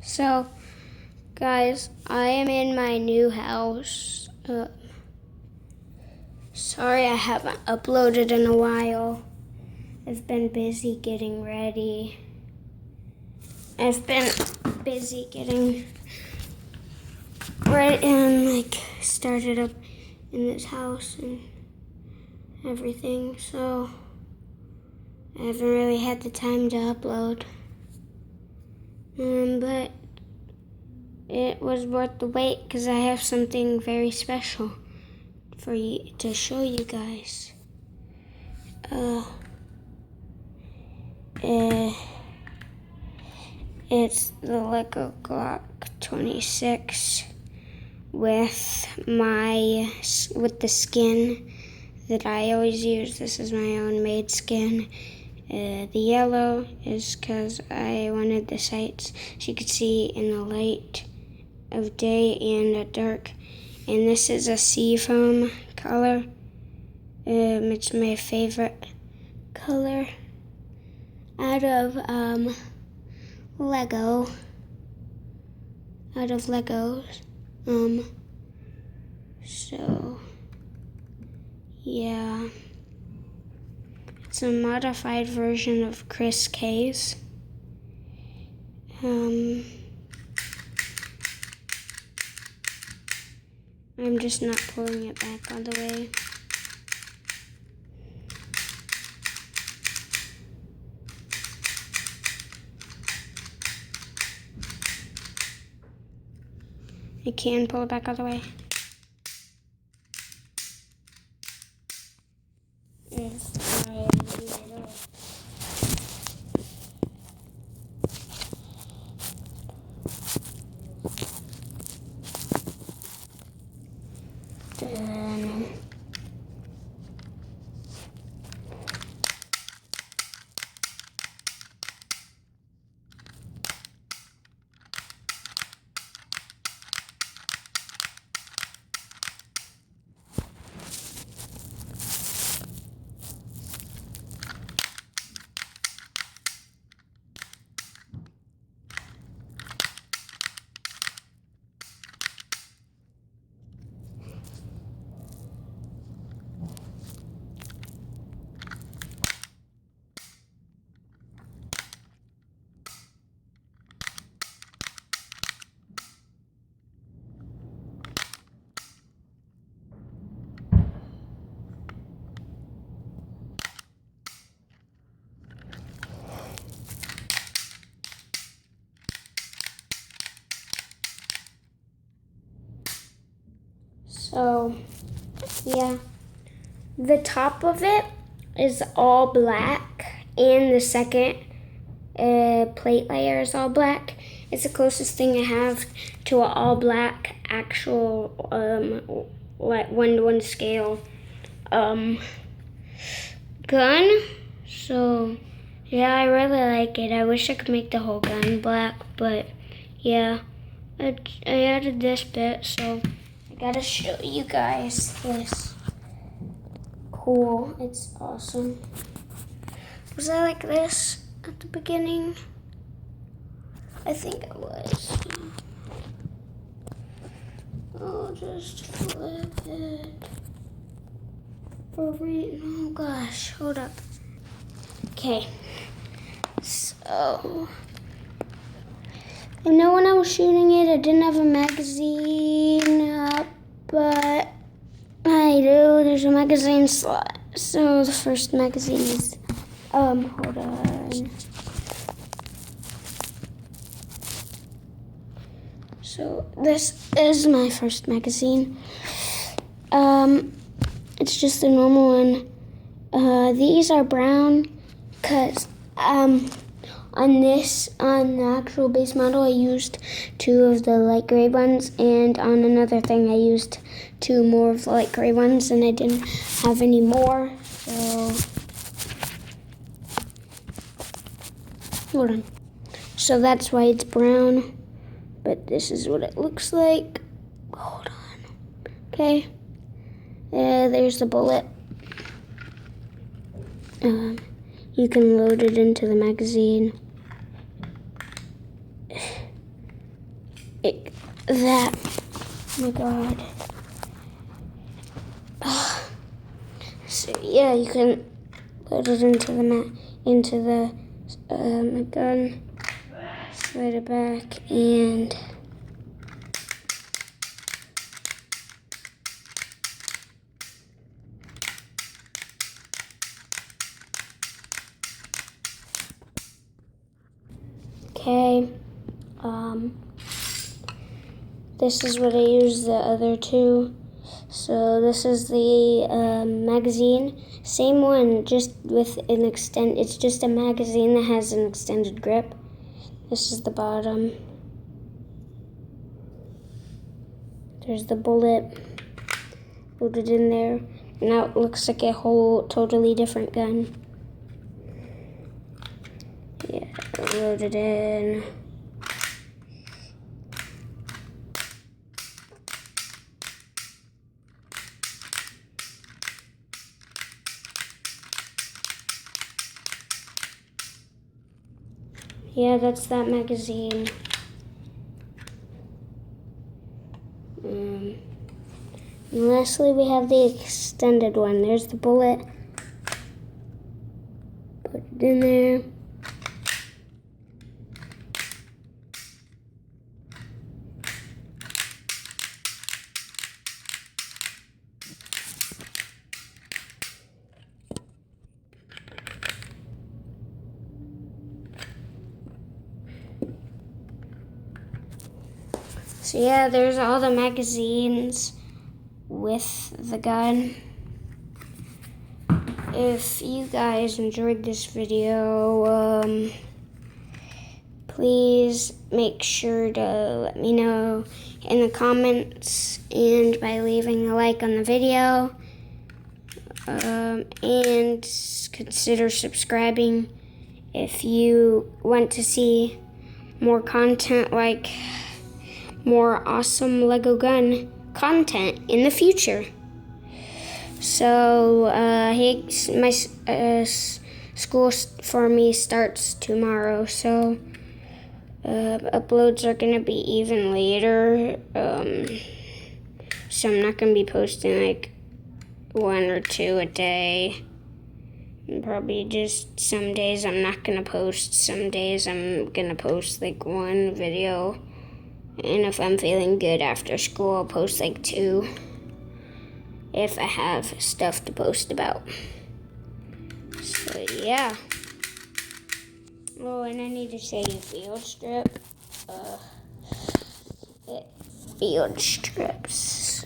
So, guys, I am in my new house. Sorry I haven't uploaded in a while. I've been busy getting ready. I've been busy getting ready and started up in this house and everything. So I haven't really had the time to upload. But it was worth the wait because I have something very special for you to show you guys. It's the Lego Glock 26 with the skin that I always use. This is my own made skin. The yellow is because I wanted the sights so you could see in the light of day and at dark. And this is a seafoam color. It's my favorite color out of Legos. So yeah. It's a modified version of Chris K's. I'm just not pulling it back all the way. I can pull it back all the way. It's my little So, yeah, the top of it is all black, and the second plate layer is all black. It's the closest thing I have to an all black actual 1-to-1 scale gun. So, yeah, I really like it. I wish I could make the whole gun black, but yeah, I added this bit, so gotta show you guys this. Cool, it's awesome. Was I like this at the beginning? I think I was. I'll just flip it. Oh gosh, hold up. Okay, so I know when I was shooting it, I didn't have a magazine up, but I do. There's a magazine slot. So the first magazine is, hold on. So this is my first magazine. It's just a normal one. These are brown, cause on the actual base model, I used 2 of the light gray ones, and on another thing, I used 2 more of the light gray ones, and I didn't have any more, so hold on. So that's why it's brown, but this is what it looks like. Hold on. Okay. There's the bullet. You can load it into the magazine. that. Oh my god. So yeah, you can put it into the gun, slide it back, and okay. This is what I use the other two. So this is the magazine. Same one, just with an it's just a magazine that has an extended grip. This is the bottom. There's the bullet loaded in there. Now it looks like a whole totally different gun. Yeah, loaded in. Yeah, that's that magazine. And lastly, we have the extended one. There's the bullet. Put it in there. So yeah, there's all the magazines with the gun. If you guys enjoyed this video, please make sure to let me know in the comments and by leaving a like on the video. And consider subscribing if you want to see more content like more awesome Lego gun content in the future. So, my school for me starts tomorrow, so uploads are going to be even later. So I'm not going to be posting like 1 or 2 a day. And probably just some days I'm not going to post. Some days I'm going to post like 1 video. And if I'm feeling good after school, I'll post like 2 if I have stuff to post about. So yeah. Oh, and I need to say field strip. Field strips.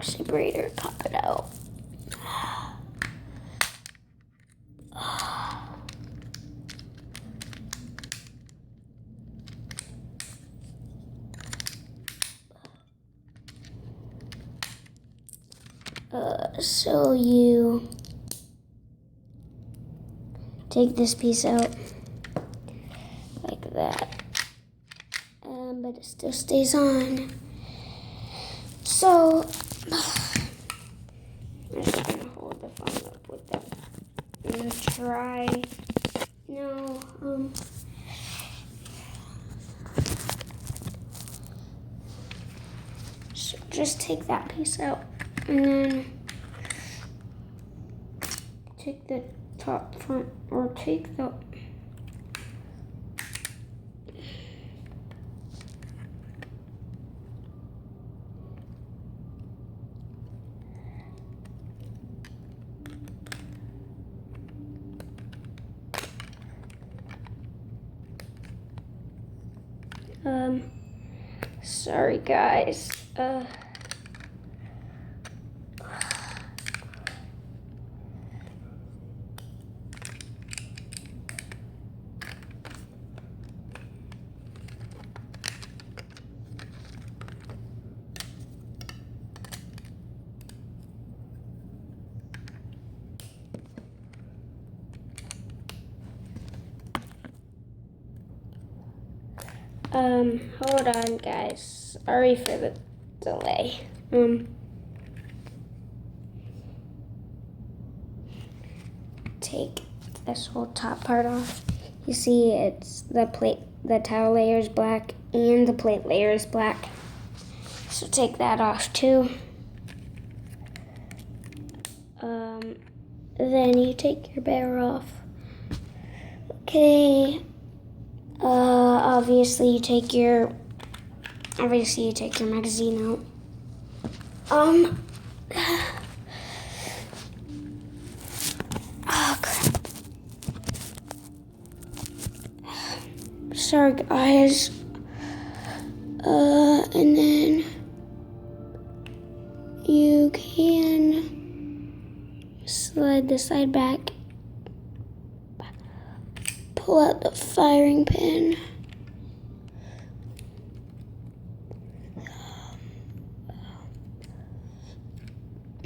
Separator, pop it out. So you take this piece out like that, but it still stays on. So I'm just gonna hold the phone up with that and try. No, so just take that piece out and then take the top front, or take the sorry guys. Hold on guys. Sorry for the delay. take this whole top part off. You see, it's the towel layer is black and the plate layer is black. So take that off too. Then you take your bear off. Okay. Obviously you take your magazine out. Oh crap. Sorry guys. And then you can slide the side back. Pull out the firing pin.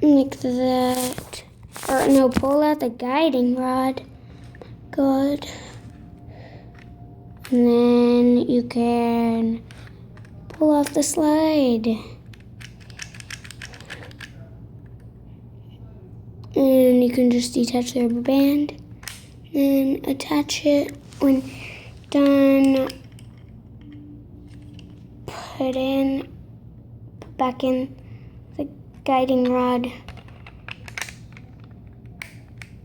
Like that. Or no, pull out the guiding rod. Good. And then you can pull off the slide. And you can just detach the rubber band and attach it. When done, put back in the guiding rod.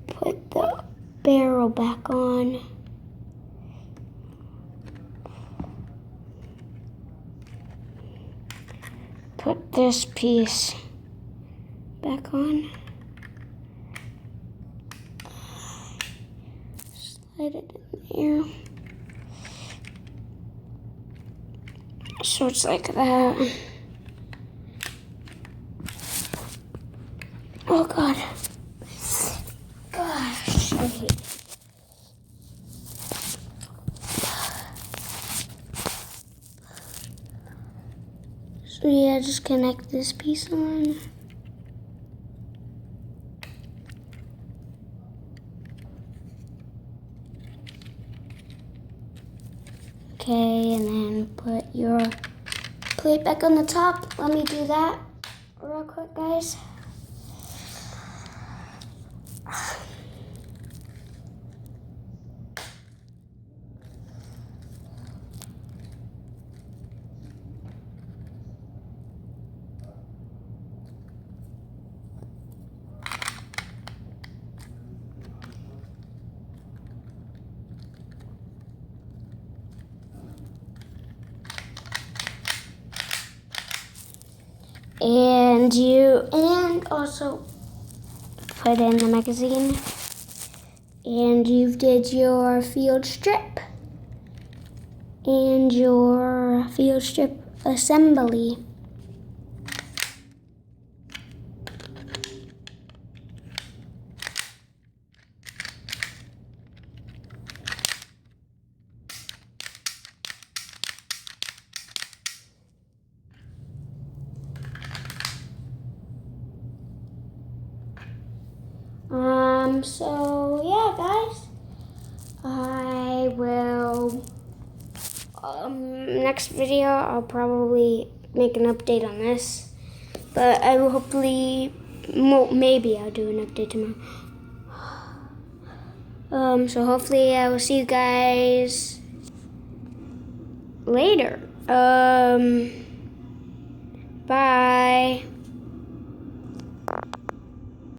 Put the barrel back on. Put this piece back on. Slide it in there. So it's like that. Oh God. Gosh, I hate it. So yeah, just connect this piece on. Okay, and then put your plate back on the top. Let me do that real quick, guys. And also put in the magazine. And you did your field strip and your field strip assembly. So yeah, guys, I will, next video, I'll probably make an update on this, but I will hopefully, maybe I'll do an update tomorrow. So hopefully I will see you guys later. Bye.